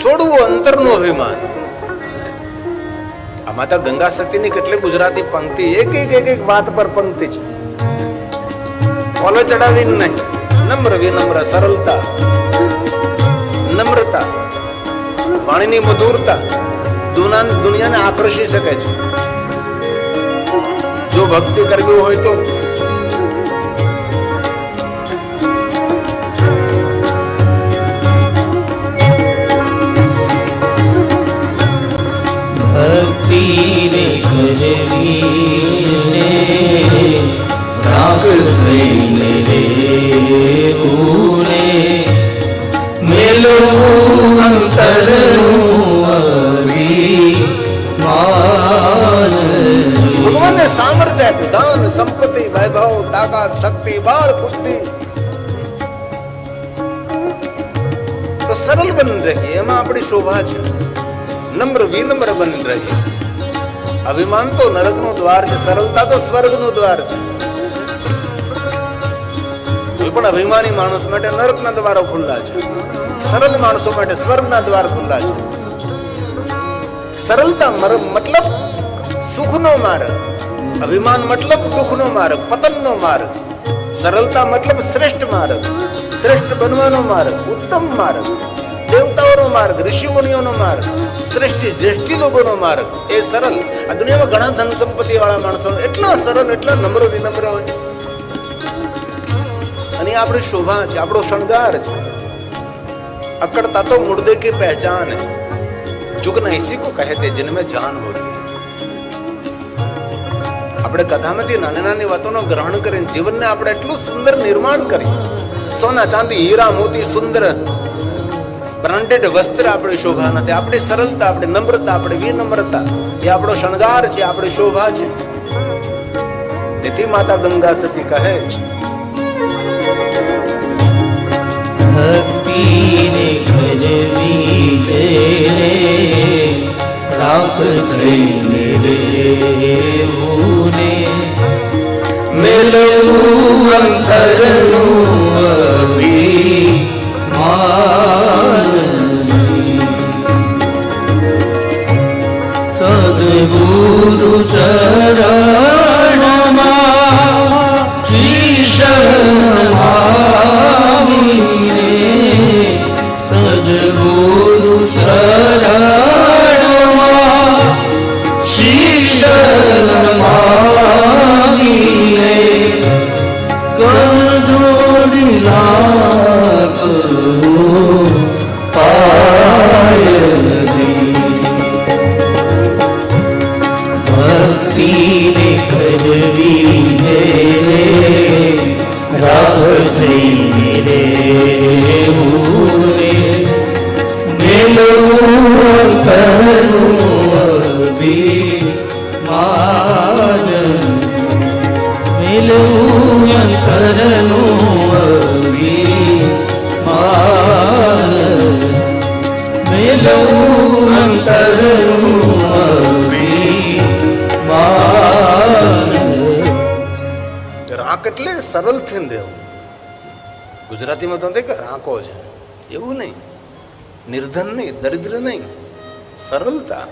છોડવું અંતરનું અભિમાન. આ માતા ગંગા સતીની કેટલી ગુજરાતી પંક્તિ, એક વાત પર પંક્તિ છે. કોલો ચડાવી નહીં, નમ્ર વિનમ્ર સરળતા, નમ્રતા, વાણીની મધુરતા દુનિયાને આકર્ષી શકે છે. જો ભક્તિ કરવી હોય તો ભક્તિ રે કરવીને રાગ થઈને રેવુને મેલવું અંતરનું અભિમાન. ભગવાનને સામર્થ્ય આપ્યું, દાન સંપત્તિ વૈભવ તાકાત શક્તિ બળ બુદ્ધિ, તો સરળ બની રહી એમાં આપણી શોભા છે. નમ્ર વિનમ્ર બની રહી. અભિમાન તો નરકનું દ્વાર છે, સરળતા તો સ્વર્ગનું દ્વાર છે. કોઈ પણ અભિમાની માણસ માટે નરકના દ્વારો ખુલ્લા છે, સરળ માણસો માટે સ્વર્ગના દ્વાર ખુલ્લા છે. સરળતા મતલબ સુખનો માર્ગ, અભિમાન મતલબ દુઃખનો માર્ગ, પતનનો માર્ગ. સરળતા મતલબ શ્રેષ્ઠ માર્ગ, શ્રેષ્ઠ બનવાનો માર્ગ, ઉત્તમ માર્ગ, દેવતાઓનો માર્ગ, ઋષિ મુનિઓનો માર્ગ, શ્રેષ્ઠ જ્યેષ્ઠી લોકોનો માર્ગ. એ સરળ. આ દુનિયામાં ઘણા ધન સંપત્તિ વાળા માણસો એટલા સરળ, એટલા નમ્ર વિનમ્ર હોય, અને આપણી શોભા છે, આપણો શણગાર છે. અકड़ता तो मुर्दे की पहचान है, जुगना इसी को कहते जिनमें जान होती है. આપણે કથામાંથી નાની નાની વાતોનો ગ્રહણ કરીને જીવનને આપણે એટલું સુંદર નિર્માણ કરી. સોના ચાંદી હીરા મોતી સુંદર બ્રાન્ડેડ વસ્ત્ર આપણી શોભા નથી. આપણી સરળતા, આપણી નમ્રતા, આપણી વિનમ્રતા એ આપણો શણગાર છે, આપણી શોભા છે. તેથી માતા ગંગા સતી કહે છે, ભક્તિને કરવી રાખ થઈને રેવુને મેલવું અંતરનું અભિમાન. સદગુરુ શરણમાં શીશ નમાવીને, સદગુરુ શરણમાં શીશ નમાવીને કર જોડી લાગો પાય દી. ભક્તિને કરવી રાહ થઈને રેવુને મેલવું અંતરનું અભિમાન. મેલવું અંતરનું અભિમાન. મેલવું અંતરનું અભિમાન. રાખ એટલે સરળ થઈને રહેવું. ગુજરાતીમાં તો કે રાંકો છે, એવું નહીં. નિર્ધન નહીં, દરિદ્ર નહીં, સરળતા.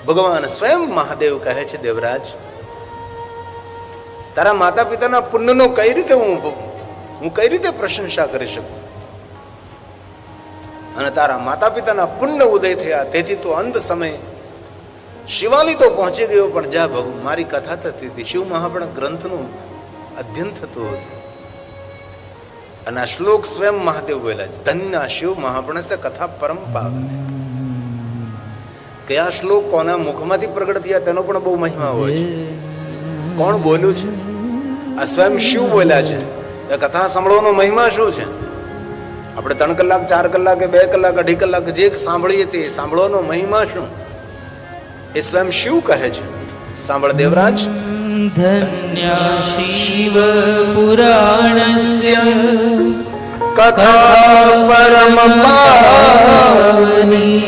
ભગવાન સ્વયં મહાદેવ કહે છે, દેવરાજ તારા માતા પિતાના પુણ્યનો કઈ રીતે હું કઈ રીતે પ્રશંસા કરી શકું? અને તારા માતા પિતાના પુણ્ય ઉદય થયા, તેથી તો અંત સમય શિવાલી તો પહોંચી ગયો, પણ જ્યાં મારી કથા થતી હતી, શિવ મહાપણ ગ્રંથનું અધ્યયન થતું હતું. અને આ શ્લોક સ્વયં મહાદેવ બોલ્યા છે, ધન્ય શિવ મહાપણ સે કથા પરમ પાવન. કયા શ્લોક કોના મુખમાંથી પ્રગટ થયા તેનો પણ બહુ મહિમા હોય છે. કોણ બોલ્યું છે? આ સ્વયં શિવ બોલ્યા છે. એ કથા સાંભળવાનો મહિમા શું છે? આપણે 3 કલાક 4 કલાક 2 કલાક 2.5 કલાક જે સાંભળીએ તે સાંભળવાનો મહિમા શું? એ સ્વયં શિવ કહે છે. સાંભળ દેવરાજ. ધન્ય શિવ પુરાણસ્ય કથા પરમ પાવની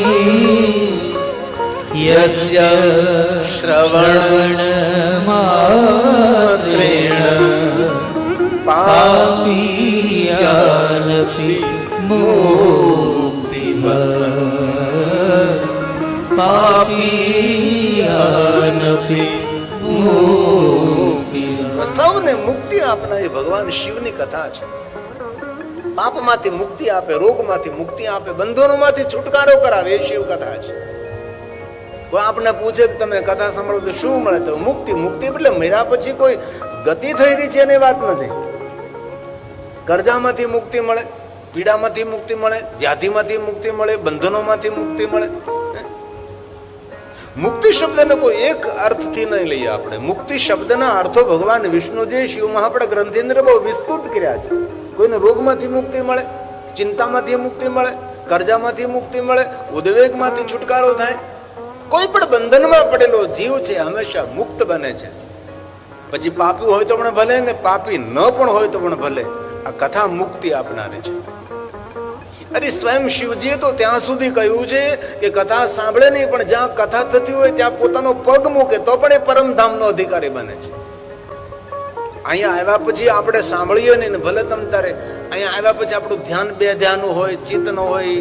યસ્ય શ્રવણ માત્રેણ પાપીયાનપી મુક્તિ પાપીયાનપી મુક્તિ. સૌને મુક્તિ આપનારી ભગવાન શિવની કથા છે. પાપમાંથી મુક્તિ આપે, રોગમાંથી મુક્તિ આપે, બંધનોમાંથી છુટકારો કરાવે, એ શિવ કથા છે. કોઈ આપણે પૂછે કે તમે કથા સાંભળો તો શું મળે, તો મુક્તિ. મુક્તિ એટલે મર્યા પછી કોઈ ગતિ થઈ રહી છે એની વાત નથી. કર્જામાંથી મુક્તિ મળે, પીડામાંથી મુક્તિ મળે, વ્યાધિમાંથી મુક્તિ મળે, બંધનોમાંથી મુક્તિ મળે. મુક્તિ શબ્દનો કોઈ એક અર્થથી નહીં લઈએ આપણે. મુક્તિ શબ્દના અર્થો ભગવાન વિષ્ણુજી શિવ મહાપડ ગ્રંથેન્દ્ર બહુ વિસ્તૃત કર્યા છે. કોઈને રોગમાંથી મુક્તિ મળે, ચિંતામાંથી મુક્તિ મળે, કર્જામાંથી મુક્તિ મળે, ઉદ્વેગમાંથી છુટકારો થાય. કોઈ પણ બંધનમાં પડેલો જીવ છે હંમેશા મુક્ત બને છે. પછી પાપી હોય તો પણ ભલે ને પાપી ન પણ હોય તો પણ ભલે. આ કથા મુક્તિ આપનારી છે. અરે સ્વયં શિવજીએ તો ત્યાં સુધી કહ્યું છે કે કથા સાંભળે નહીં, પણ જ્યાં કથા થતી હોય ત્યાં પોતાનો પગ મૂકે તો પણ એ પરમધામનો અધિકારી બને છે. અહીંયા આવ્યા પછી આપણે સાંભળીએ નહીં, ભલે તમ તારે અહીંયા આવ્યા પછી આપણું ધ્યાન બે ધ્યાન હોય, ચિત્ત ન હોય,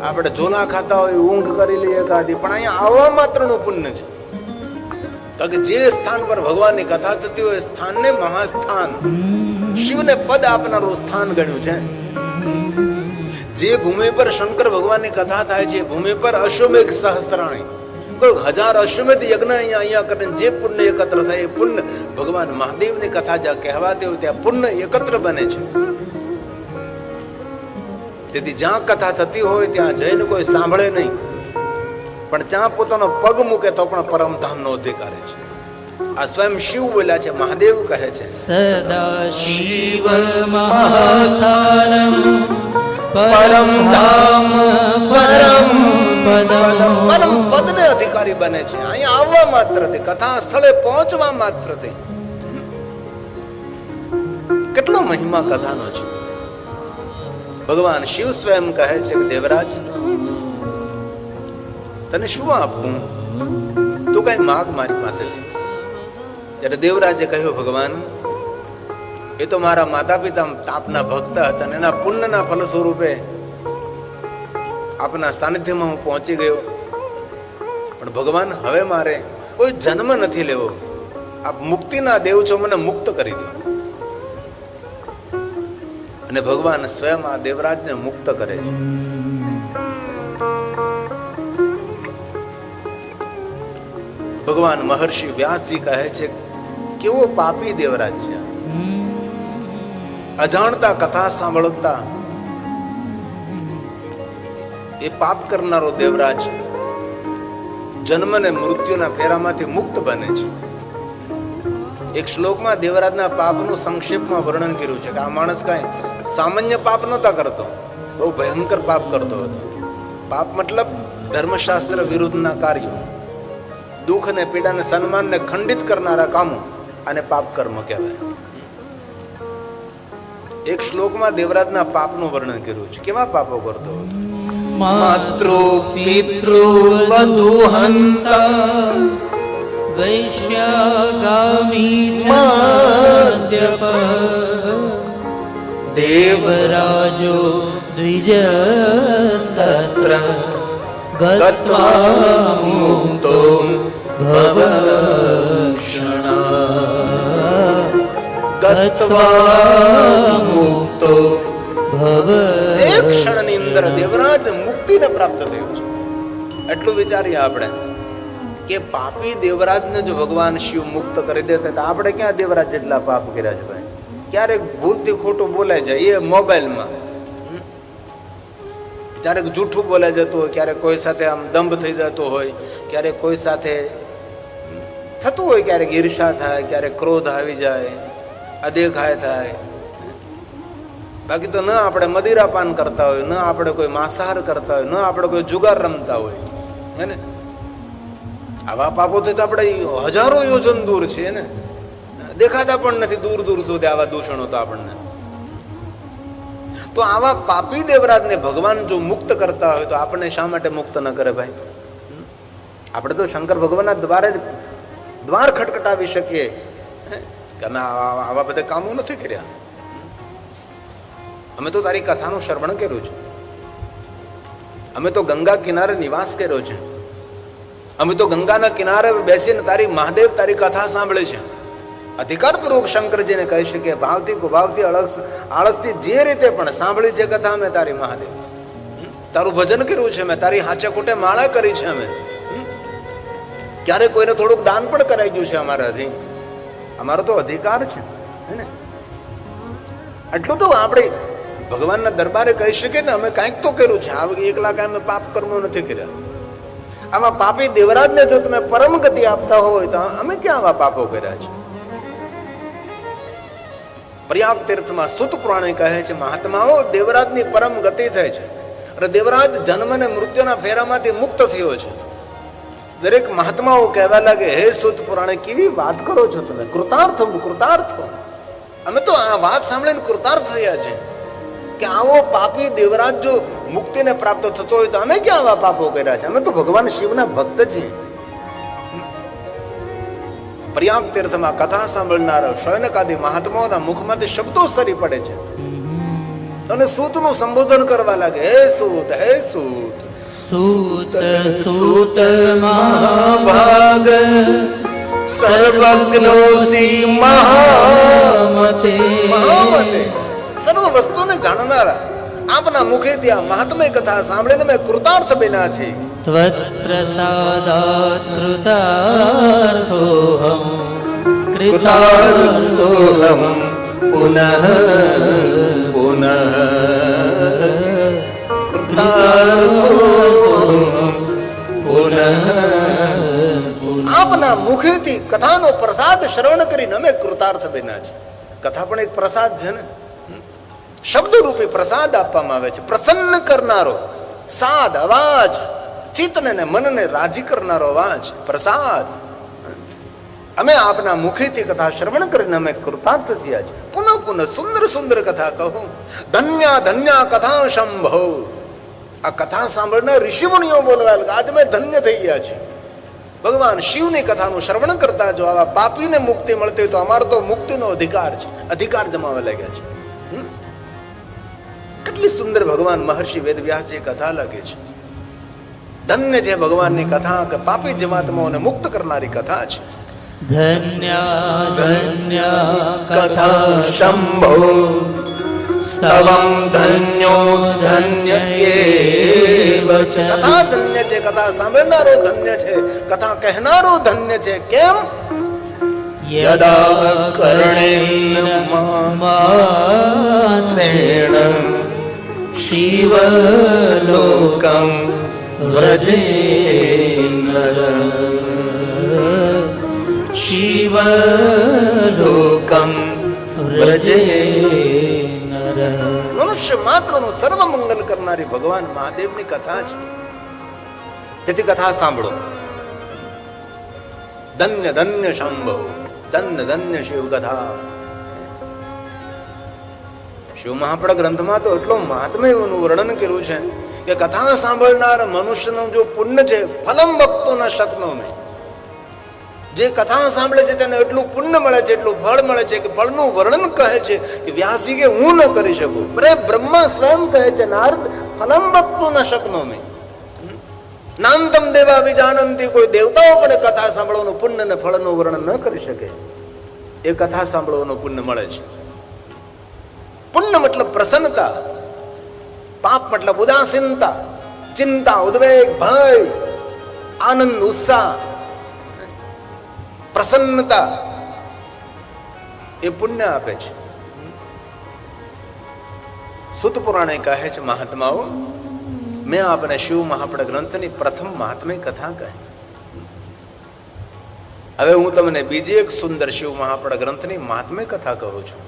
આપણે ઝોલા ખાતા હોય, ઊંઘ કરી લઈએ એકાદી, પણ અહીંયા આવવા માત્રનું પુણ્ય છે. કારણ કે જે સ્થાન પર ભગવાનની કથા થતી હોય સ્થાનને મહાસ્થાન, શિવને પદ આપનારું સ્થાન ગણ્યું છે. જે ભૂમિ પર શંકર ભગવાનની કથા થાય છે, ભૂમિ પર અશ્વમેઘ સહસ્ત્રાણી, કોઈ 1000 અશ્વમેધ યજ્ઞ અહીંયા કરીને જે પુણ્ય એકત્ર થાય એ પુણ્ય ભગવાન મહાદેવની કથા જ્યાં કહેવાતી હોય ત્યાં પુણ્ય એકત્ર બને છે. તેથી જ્યાં કથા થતી હોય ત્યાં જઈને કોઈ સાંભળે નહીં, પણ જ્યાં પોતાનો પગ મૂકે તો પણ પરમધામનો અધિકારી છે. આ સ્વયં શિવ બોલ્યા છે, મહાદેવ કહે છે, સદા શિવ મહાસ્થાનમ પરમ ધામ પરમ પદમ. પરમ પદને અધિકારી બને છે અહીંયા આવવા માત્રથી, કથા સ્થળે પહોંચવા માત્રથી. કેટલો મહિમા કથાનો છે. ભગવાન શિવ સ્વયં કહે છે કે દેવરાજ તને શું આપું, તું કઈ માગ મારી પાસેથી. ત્યારે દેવરાજે કહ્યું, ભગવાન એ તો મારા માતા પિતા આપના ભક્ત હતા અને એના પુણ્યના ફલ સ્વરૂપે આપના સાનિધ્યમાં હું પહોંચી ગયો. પણ ભગવાન હવે મારે કોઈ જન્મ નથી લેવો, આપ મુક્તિના દેવ છો, મને મુક્ત કરી દો. અને ભગવાન સ્વયં આ દેવરાજને મુક્ત કરે છે. ભગવાન મહર્ષિ વ્યાસજી કહે છે કેવો પાપી દેવરાજ છે. અજાણતા કથા સાંભળતા એ પાપ કરનારો દેવરાજ જન્મ ને મૃત્યુના ફેરામાંથી મુક્ત બને છે. એક શ્લોકમાં દેવરાજના પાપનું સંક્ષેપમાં વર્ણન કર્યું છે કે આ માણસ કાંઈ સામાન્ય પાપ નહોતા કરતો, બહુ ભયંકર પાપ કરતો હતો. પાપ મતલબ ધર્મશાસ્ત્ર વિરુદ્ધના કાર્યો, દુઃખ ને પીડા ને સન્માન ને ખંડિત કરનારા કામો, આને પાપ કર્મ કહેવાય. એક શ્લોકમાં દેવરાજના પાપનું વર્ણન કર્યું છે. કેવા પાપો કરતો હતો? માતૃ પિતૃ વધુ હંતા વૈશ્યાગામી ચાદ્યપ દેવરાજો દ્વિજસ્તત્ર ગત્વા મુક્તો ભવક્ષણા ગત્વા મુક્તો ભવ. એક ક્ષણની અંદર દેવરાજ મુક્તિને પ્રાપ્ત થયો છે. એટલું વિચારીએ આપણે કે પાપી દેવરાજને જો ભગવાન શિવ મુક્ત કરી દેતા તો આપણે ક્યાં દેવરાજ જેટલા પાપ કર્યા છે ભાઈ. ક્યારેક ભૂલથી ખોટું બોલાઈ જાય એ મોબાઈલમાં, ક્યારેક જૂઠું બોલાઈ જતું હોય, ક્યારેક કોઈ સાથે આમ દંભ થઈ જતો હોય, ક્યારેક કોઈ સાથે થતું હોય, ક્યારેક ઈર્ષા થાય, ક્યારેક ક્રોધ આવી જાય, અદેખાય થાય. બાકી તો ન આપણે મદિરાપાન કરતા હોય, ન આપણે કોઈ માંસાહાર કરતા હોય, ન આપણે કોઈ જુગાર રમતા હોય, હે ને. આવા પાપોથી તો આપણે હજારો યોજન દૂર છીએ ને, દેખાતા પણ નથી દૂર દૂર સુધી આવા દૂષણો તો આપણને. તો આવા પાપી દેવરાજને ભગવાન જો મુક્ત કરતા હોય તો આપણે શા માટે મુક્ત ન કરે ભાઈ? આપણે તો શંકર ભગવાનના દ્વારે જ દ્વાર ખટખટાવી શકીએ કે અમે આવા બધા કામો નથી કર્યા, અમે તો તારી કથાનું શ્રવણ કર્યું છે, અમે તો ગંગા કિનારે નિવાસ કર્યો છે, અમે તો ગંગાના કિનારે બેસીને તારી મહાદેવ તારી કથા સાંભળે છે. અધિકારપૂર્વક શંકરજીને કહી શકે ભાવથી કુભાવથી આળસથી જે રીતે પણ સાંભળી છે કથા અમે તારી મહાદેવ, તારું ભજન કર્યું છે, મેં તારી હાચે કોટે માળા કરી છે, અમે ક્યારે કોઈને થોડુંક દાન પણ કરાઈ ગયું છે અમારાથી, અમારો તો અધિકાર છે ને. આટલું તો આપણે ભગવાનના દરબારે કહી શકીએ ને અમે કાંઈક તો કર્યું છે, આ એકલા કાંઈ અમે પાપ કર્મો નથી કર્યા. આમાં પાપી દેવરાજને જો તમે પરમ ગતિ આપતા હોય તો અમે ક્યાં આવા પાપો કર્યા છે? પ્રયાગ તીર્થમાં સુત પુરાણે કહે છે મહાત્માઓ દેવરાજની પરમ ગતિ થાય છે અને દેવરાજ જન્મ અને મૃત્યુના ફેરામાંથી મુક્ત થયો છે. દરેક મહાત્માઓ કહેવા લાગે હે સુત પુરાણે કેવી વાત કરો છો તમે, કૃતાર્થ કૃતાર્થ. અમે તો આ વાત સાંભળીને કૃતાર્થ થયા છે કે આવો પાપી દેવરાજ જો મુક્તિને પ્રાપ્ત થતો હોય તો અમે ક્યાં આવા પાપો કર્યા છે? અમે તો ભગવાન શિવના ભક્ત છીએ. પ્રયાગ તીર્થમાં કથા સાંભળનારા શૌનકાદી મહાત્માઓના મુખમાંથી શબ્દો સરી પડે છે અને સૂતનું સંબોધન કરવા લાગે હે સૂત, હે સૂત. સૂત સૂત મહાભાગ સર્વજ્ઞોસી મહામતે મહામતે, સર્વ વસ્તુને જાણનારા આપના મુખેથી આ મહાત્મય કથા સાંભળીને મેં કૃતાર્થ બન્યા છે. ત્વત્ પ્રસાદાત કૃતાર્થોહમ કૃતાર્થોહમ પુનઃ પુનઃ કૃતાર્થોહમ પુનઃ. આપના મુખેથી કથાનો પ્રસાદ શ્રવણ કરીને અમે કૃતાર્થ બન્યા છે. કથા પણ એક પ્રસાદ છે ને, શબ્દ રૂપી પ્રસાદ આપવામાં આવે છે. પ્રસન્ન કરનારો સાદ અવાજ, ચિત્તને ને મનને રાજી કરનારો અવાજ પ્રસાદ. અમે આપના મુખેથી કથા શ્રવણ કરીને અમે કૃતાર્થ થયા છે. પુનઃ પુનઃ સુંદર સુંદર કથા કહો. ધન્ય ધન્ય કથા શંભો. આ કથા સાંભળનાર ઋષિમુનિઓ બોલવા લાગ્યા આજે મેં ધન્ય થઈ ગયા છે. ભગવાન શિવની કથાનું શ્રવણ કરતા જો આવા પાપીને મુક્તિ મળતી હોય તો અમારો તો મુક્તિનો અધિકાર છે, અધિકાર જમાવા લાગ્યા છે. કેટલી સુંદર ભગવાન મહર્ષિ વેદવ્યાસજી કથા લાગે છે. ધન્ય છે ભગવાનની કથા કે પાપી જીવાત્માઓને મુક્ત કરનારી કથા છે. ધન્ય ધન્ય કથા શંભો સ્તવમ ધન્યો ધન્ય એવ ચ. કથા ધન્ય છે, કથા સાંભળનારો ધન્ય છે, કથા કહેનારો ધન્ય છે. કેમ? યદા કર્ણેન માત્રેણ શિવલોકમ વ્રજે નર. શિવલોકમ વ્રજે નર. મનુષ્ય માત્રનું સર્વ મંગલ કરનારી ભગવાન મહાદેવની કથા છે. તેથી કથા સાંભળો. ધન્ય ધન્ય શંભો, ધન્ય ધન્ય શિવ કથા. શિવ મહાપડા ગ્રંથમાં તો એટલો મહાત્મ્યનું વર્ણન કર્યું છે કે કથા સાંભળનાર મનુષ્યનું જો પુણ્ય છે ફલમ ભક્તો ન શકનો નહીં. જે કથા સાંભળે છે તેને એટલું પુણ્ય મળે છે, એટલું ફળ મળે છે કે ફળનું વર્ણન કહે છે કે વ્યાસજી કે હું ન કરી શકું. બ્રહ્મા સ્વયં કહે છે નારદ ફલમ ભક્તો ન શકનો મેં નાંતમ દેવા વિજાનંતી. કોઈ દેવતાઓ પણ કથા સાંભળવાનું પુણ્ય અને ફળનું વર્ણન ન કરી શકે. એ કથા સાંભળવાનું પુણ્ય મળે છે. પુણ્ય મતલબ પ્રસન્નતા, પાપ મતલબ ઉદાસીનતા, ચિંતા, ઉદ્વેગ, ભય, આનંદ, ઉત્સાહ, પ્રસન્નતા એ પુણ્ય આપે છે. સુત પુરાણે કહે છે મહાત્માઓ મેં આપને શિવ મહાપડા ગ્રંથની પ્રથમ મહાત્મ્ય કથા કહી. હવે હું તમને બીજી એક સુંદર શિવ મહાપડા ગ્રંથની મહાત્મ્ય કથા કહું છું.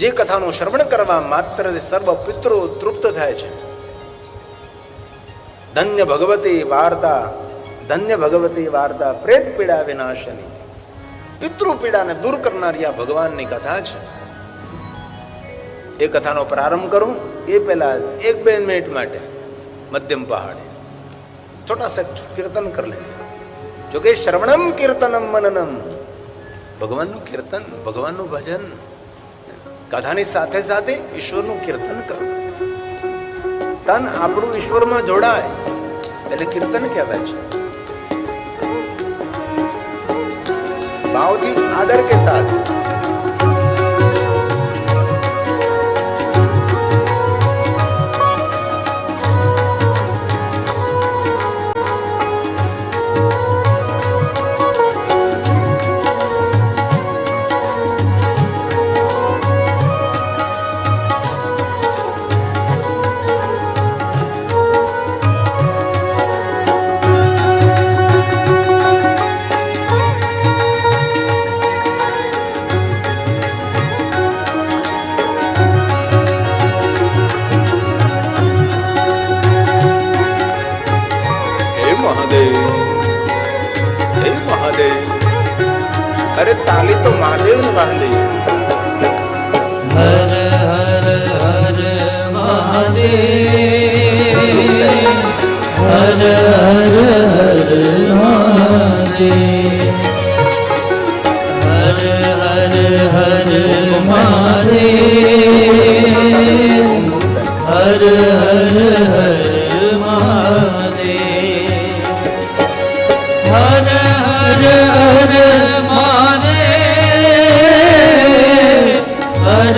જે કથાનું શ્રવણ કરવા માત્ર સર્વ પિતૃ તૃપ્ત થાય છે. ધન્ય ભગવતી વાર્તા, ધન્ય ભગવતી વાર્તા પ્રેત પીડા વિનાશની. પિતૃ પીડાને દૂર કરનારી આ ભગવાનની કથા છે. એ કથાનો પ્રારંભ કરું એ પહેલા 1-2 મિનિટ માટે મધ્યમ પહાડે છોટા सा કીર્તન કરી લે. જો કે શ્રવણમ કીર્તનમ મનનમ, ભગવાનનું કીર્તન, ભગવાનનું ભજન, કથાની સાથે સાથે ઈશ્વરનું કીર્તન કરો. તન આપણું ઈશ્વરમાં જોડાય એટલે કીર્તન કહેવાય છે. ભાવથી આદર કે સાથ અરે તાલી તો મહાદેવ ને વાહલી. હર હર હર મહાદેવ, હર હર હર મહાદેવ, હર હર હર મહાદેવ, હર હર હર મહાદેવ, હર હર હર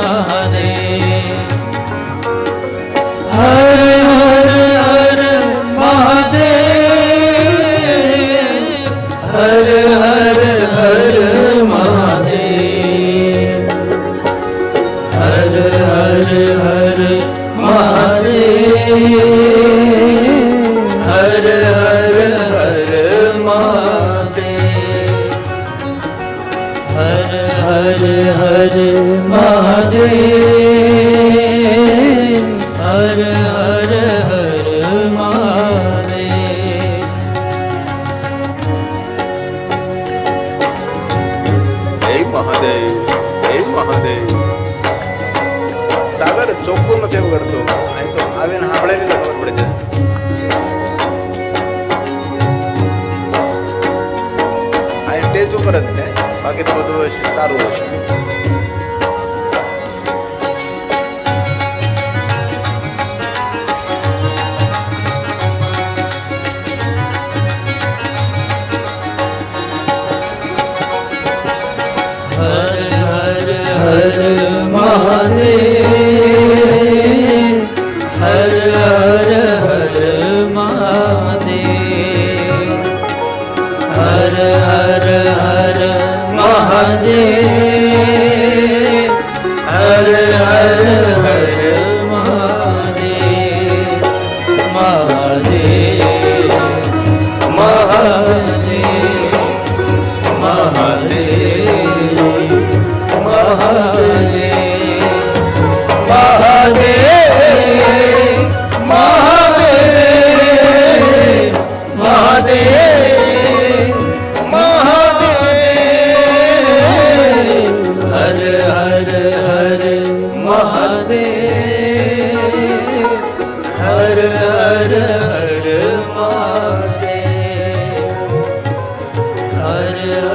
મહાદેવ, હર હર હર મહાદેવ, હર હર હર મહાદેવ, હર હર હર મહાદેવ, હર હર હર મહાદેવ, હર હર હર મહાદેવ, હર હર હર મહાદેવ, હર હર હર મહાદેવ. હે મહાદેવ, હે મહાદેવ. સાગર ચોખ્ખું નથી વગડતો, અહીં તો આવીને સાંભળે ને ખબર પડે છે. અહીં સ્ટેજ ઉપર જ ને, બાકી તો બધું હશે સારું હશે. હર હર હર મહાદેવ, હર હર હર મહાદેવ, હર હર હર મહાદેવ, હર હર હર મહાદેવ, મહાદેવ, મહાદેવ, મહાદેવ, હર હર હર મહાદેવ, હર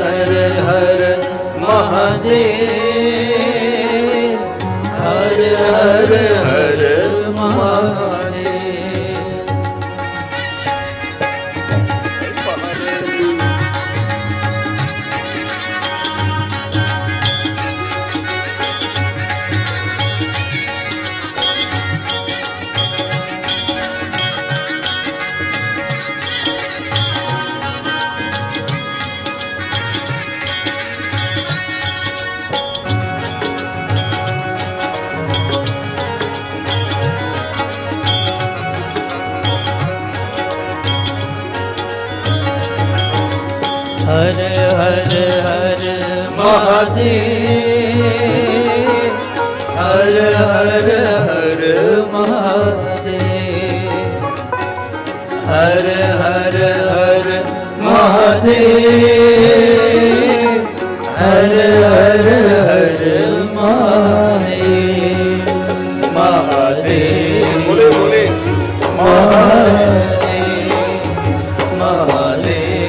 હર હર મહાદેવ, હર હર હર મહાદેવ, હર હર હર મહાદેવ, મહાદેવ, બોલે બોલે મહાદેવ, મહાદેવ,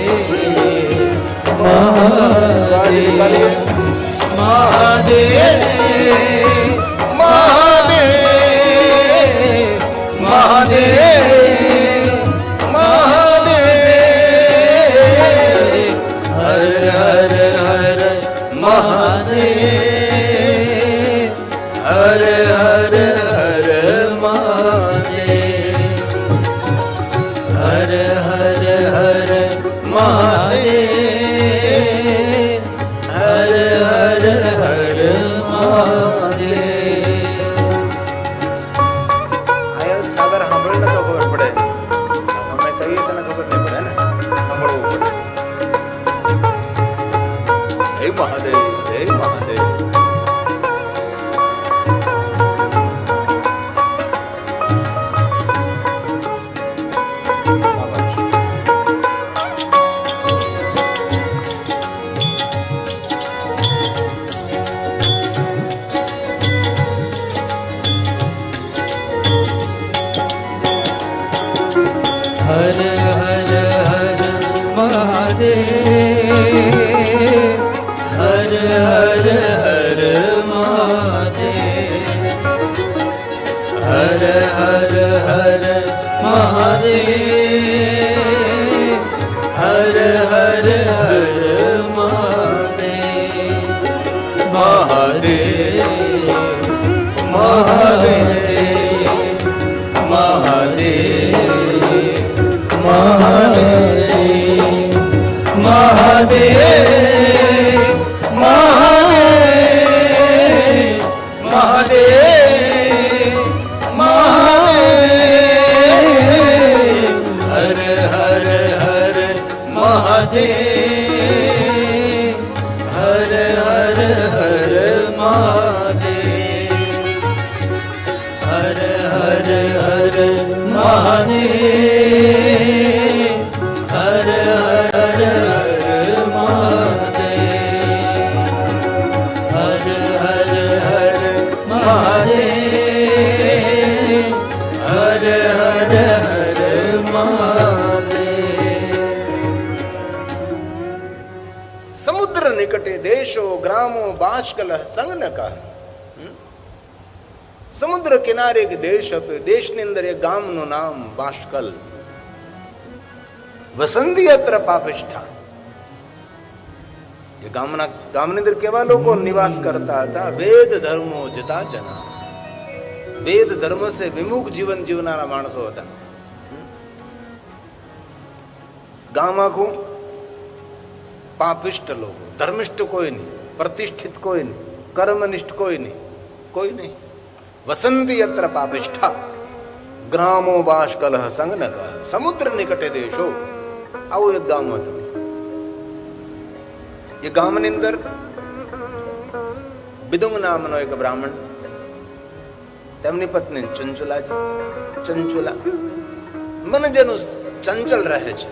હર હર હર મહાદેવ હર હર હર મહાદેવ હર હર હર મહાદેવ હર હર હર મહાદેવ મહાદેવ મહાદેવ મહાદેવ મહાદેવ મહાદેવ મહાદેવ મહાદેવ હર હર હર મહાદેવ હર હર હર મહાદેવ હર હર હર મહાદેવ હર હર હર મહાદેવ હર હર હર મહાદેવ હર હર હર મહાદેવ સમુદ્ર નિકટે દેશો ગ્રામો બાષ્કલ સંગનકા. સમુદ્ર કિનારે એક દેશ હતો. એ દેશની અંદર એક ગામનું નામ બાષ્કલ. વસંતી અત્ર પાપિષ્ઠા. એ ગામની અંદર કેવા લોકો નિવાસ કરતા હતા? વેદ ધર્મો જતા જના. વેદ ધર્મ સે વિમુખ જીવન જીવનારા માણસો હતા. ગામ આખું પાપિષ્ઠ લોકો, ધર્મિષ્ઠ કોઈ નહીં, પ્રતિષ્ઠિત કોઈ નહીં, કર્મનિષ્ઠ કોઈ નહીં, કોઈ નહીં. વસંતી અત્ર પાપિષ્ઠા ગ્રામો બાષ્કલ સંગનક. સમુદ્ર નિકટે દેશો. આવું એક ગામ હતું. એ ગામની અંદર બિદુંગ નામનો એક બ્રાહ્મણ, તેમની પત્ની ચંચુલાજી. ચંચુલા મન જેનું ચંચલ રહે છે,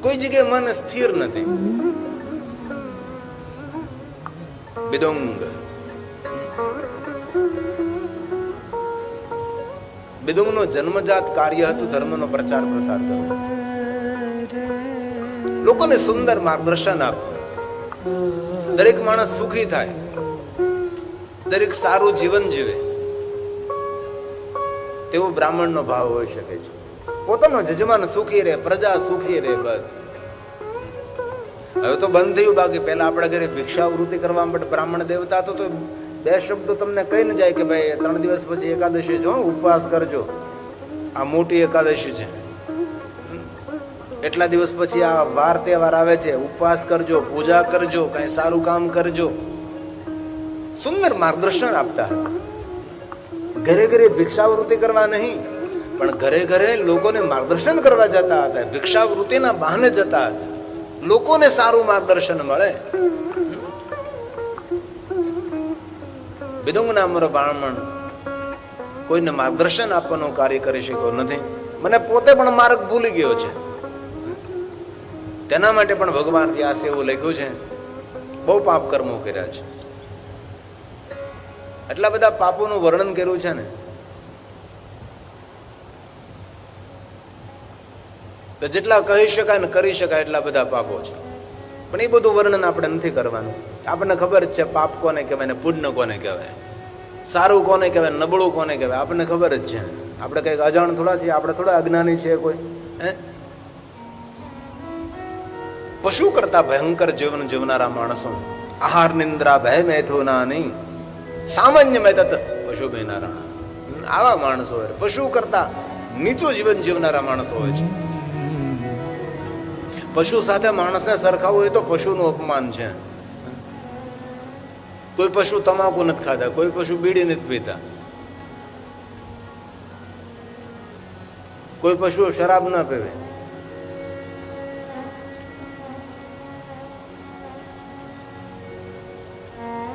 કોઈ જગ્યાએ મન સ્થિર નથી. બિદુંગ બિદુંગનો જન્મજાત કાર્ય હતું ધર્મનો પ્રચાર પ્રસાર કરવો, લોકોને સુંદર માર્ગદર્શન આપવું, દરેક માણસ સુખી થાય, દરેક સારું જીવન જીવે, તેવો બ્રાહ્મણનો ભાવ હોઈ શકે છે. પોતાનો જજમાન સુખી રહે, પ્રજા સુખી રહે, બસ. હવે તો બંધ થયું. બાકી પહેલા આપણા ઘરે ભિક્ષાવૃત્તિ કરવા માટે બ્રાહ્મણ દેવતા હતો તો બે શબ્દો તમને કહી ન જાય કે ભાઈ 3 દિવસ પછી એકાદશી જો, ઉપવાસ કરજો, આ મોટી એકાદશી છે, એટલા દિવસ પછી આ વાર તહેવાર આવે છે, ઉપવાસ કરજો, પૂજા કરજો, કઈ સારું કામ કરજો. સુંદર માર્ગદર્શન આપતા હતા. ઘરે ઘરે ભિક્ષાવૃત્તિ કરવા નહીં, પણ ઘરે ઘરે લોકોને માર્ગદર્શન કરવા જતા હતા. ભિક્ષાવૃત્તિના બહાને જતા હતા, લોકોને સારું માર્ગદર્શન મળે. બિદુંગ નામનો બ્રાહ્મણ કોઈને માર્ગદર્શન આપવાનું કાર્ય કરી શક્યો નથી. મને પોતે પણ માર્ગ ભૂલી ગયો છે. તેના માટે પણ ભગવાન વ્યાસે એવું લખ્યું છે, બહુ પાપ કર્મો કર્યા છે. એટલા બધા પાપોનું વર્ણન કર્યું છે ને કે જેટલા કહી શકાય ને કરી શકાય એટલા બધા પાપો છે. પણ એ બધું વર્ણન આપણે નથી કરવાનું. આપણને ખબર જ છે પાપ કોને કહેવાય ને પુણ્ય કોને કહેવાય, સારું કોને કહેવાય, નબળું કોને કહેવાય, આપણને ખબર જ છે. આપણે કઈક અજાણ થોડા છીએ, આપણે થોડા અજ્ઞાની છીએ કોઈ. પશુ કરતા ભયંકર જીવન જીવનારા માણસો, આહાર નિંદ્રા ભય મેથુના નહીં, સામાન્ય મેં તત પશુ બેનારા, આવા માણસો હોય. પશુ કરતા નીચું જીવન જીવનારા માણસો હોય છે. પશુ સાથે માણસને સરખાવવું હોય તો પશુનું અપમાન છે. કોઈ પશુ તમાકુ નથી ખાતા, કોઈ પશુ બીડી નથી પીતા, કોઈ પશુ શરાબ ના પીવે.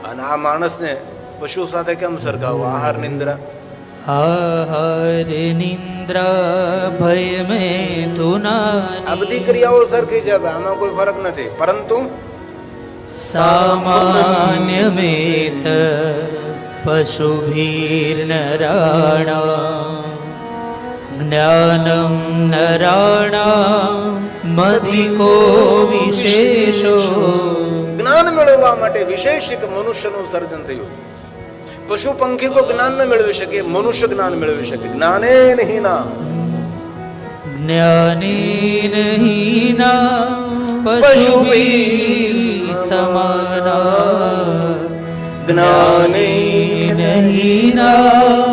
અને આ માણસને પશુ સાથે કેમ સરખાવવું? આહાર નિંદ્રા, આહાર નિંદ્રા ઇન્દ્ર ભય મેં તુના આ બધી ક્રિયાઓ સરખી છે, આમાં કોઈ ફરક નથી. પરંતુ સામાન્ય મેત પશુભીર નરાણા જ્ઞાનમ નરાણા મધિકો વિશેષો. જ્ઞાન મેળવવા માટે વિશેષ એક મનુષ્યનું સર્જન થયું. પશુ પંખી કો જ્ઞાન ન મેળવી શકે, મનુષ્ય જ્ઞાન મેળવી શકે. જ્ઞાને નહીં ના જ્ઞાનેન હીના પશુભી સમાના જ્ઞાનેન હીના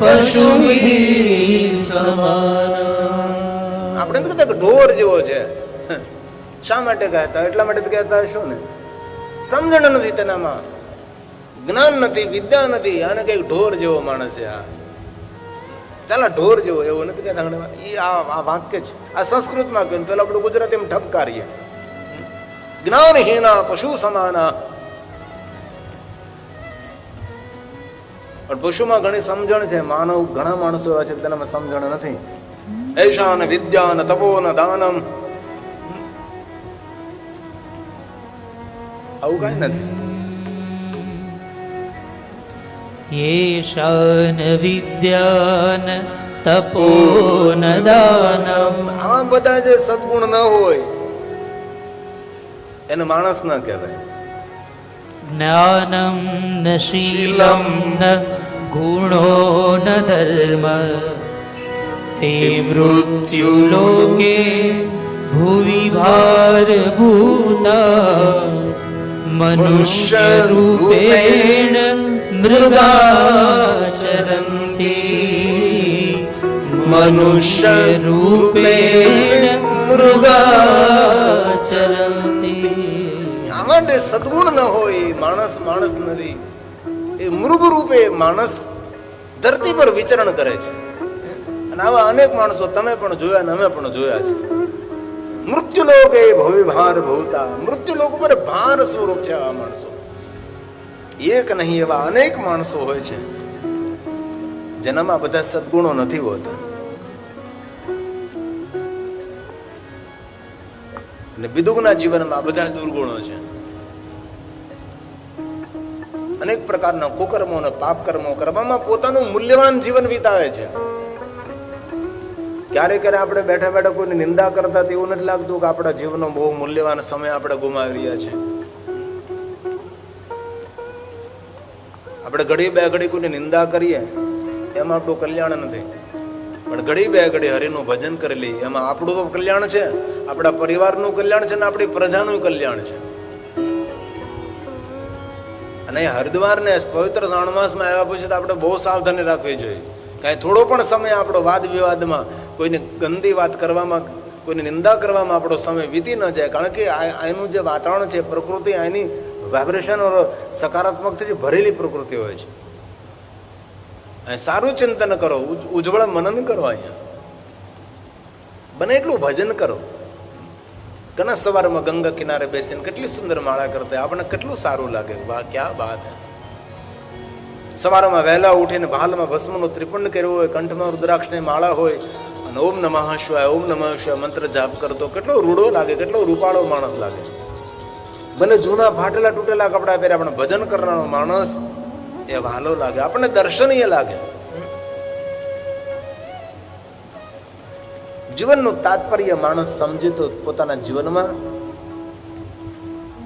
પશુભી સમાના. આપણે નથી કહેતા કે ઢોર જેવો છે. શા માટે કહેતા? એટલા માટે તો કહેતા હશો ને, સમજણ નથી તેનામાં, જ્ઞાન નથી, વિદ્યા નથી, આને કઈક ઢોર જેવો માણસ છે. આ ચાલા ઢોર જેવો એવું નથી કહેતા. એ આ વાક્ય છે, આ સંસ્કૃતમાં કહ્યું. પેલા આપણે ગુજરાતીમાં ઠપકારીએ, જ્ઞાનહીના પશુ સમાના. પણ પશુમાં ઘણી સમજણ છે. માનવ ઘણા માણસો એવા છે કે તેનામાં સમજણ નથી. એશાન વિદ્યા તપો દાનમ, આવું કઈ નથી. યેશાન વિદ્યાન તપોન દાનમ. આ બધા જે સદગુણ ન હોય એને માણસ ન કહેવાય. જ્ઞાનમ ન શીલમ ન ગુણો ન ધર્મ તે મૃત્યુ લોકે ભુવિ ભારભૂતા મનુષ્ય રૂપેણ મૃગાચરંતી મનુષ્ય રૂપેણ મૃગાચરંતી. આમાં સદગુણ ન હોય માણસ માણસ નથી. એ મૃગ રૂપે માણસ ધરતી પર વિચરણ કરે છે. અને આવા અનેક માણસો તમે પણ જોયા ને અમે પણ જોયા છે. મૃત્યુ લોક એ ભવિ ભાર ભૂતા, મૃત્યુ લોક ઉપર ભાર સ્વરૂપ છે આવા માણસો. એક નહીં એવા અનેક માણસો હોય છે જેનામાં બધા સદગુણો નથી હોતા. અને વિદુગના જીવનમાં બધા દુર્ગુણો છે. અનેક પ્રકારના કુકર્મો અને પાપ કર્મો કરવામાં પોતાનું મૂલ્યવાન જીવન વિતાવે છે. ક્યારેક આપણે બેઠા બેઠા કોઈની નિંદા કરતા એવું નથી લાગતું કે આપણા જીવનનો બહુ મૂલ્યવાન સમય આપણે ગુમાવી રહ્યા છે. આપણે ઘડી બે ઘડી કોઈની નિંદા કરીએ એમાં આપણું કલ્યાણ નથી, પણ ઘડી બે ઘડી હરિનું ભજન કરી લઈએ એમાં આપણું તો કલ્યાણ છે, આપણા પરિવારનું કલ્યાણ છે ને આપણી પ્રજાનું કલ્યાણ છે. અને હરિદ્વાર ને પવિત્ર શ્રાવણ માસમાં આવ્યા પછી તો આપણે બહુ સાવધાની રાખવી જોઈએ. કાંઈ થોડો પણ સમય આપણો વાદ વિવાદમાં, કોઈની ગંદી વાત કરવામાં, કોઈની નિંદા કરવામાં આપણો સમય વીતી ન જાય. કારણ કે આનું જે વાતાવરણ છે, પ્રકૃતિ આની વાઇબ્રેશન સકારાત્મકથી ભરેલી પ્રકૃતિ હોય છે. સારું ચિંતન કરો, ઉજ્જવળ મનન કરો, અહીંયા બને એટલું ભજન કરો. ઘણા સવારમાં ગંગા કિનારે બેસીને કેટલી સુંદર માળા કરતા આપણને કેટલું સારું લાગે. વાહ, ક્યાં વાત હે. સવારમાં વહેલા ઉઠીને ભાલમાં ભસ્મનું ત્રિપુંડ કર્યું હોય, કંઠમાં રુદ્રાક્ષની માળા હોય અને ઓમ નમઃ શિવાય ઓમ નમઃ શિવાય મંત્ર જાપ કરતો કેટલો રૂડો લાગે, કેટલો રૂપાળો માણસ લાગે. ભલે જૂના ફાટેલા તૂટેલા કપડા પહેરે આપણે ભજન કરનારો માણસ એ વાલો લાગે, આપણને દર્શનીય લાગે. જીવનનું તાત્પર્ય માણસ સમજે તો પોતાના જીવનમાં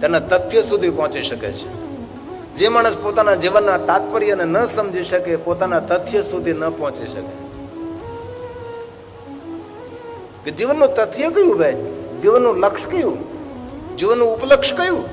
તેના તથ્ય સુધી પહોંચી શકે છે. જે માણસ પોતાના જીવનના તાત્પર્યને ન સમજી શકે, પોતાના તથ્ય સુધી ન પહોંચી શકે. કે જીવનનું તથ્ય કયું ભાઈ, જીવનનું લક્ષ્ય કયું, જીવનનું ઉપલક્ષ્ય કયું?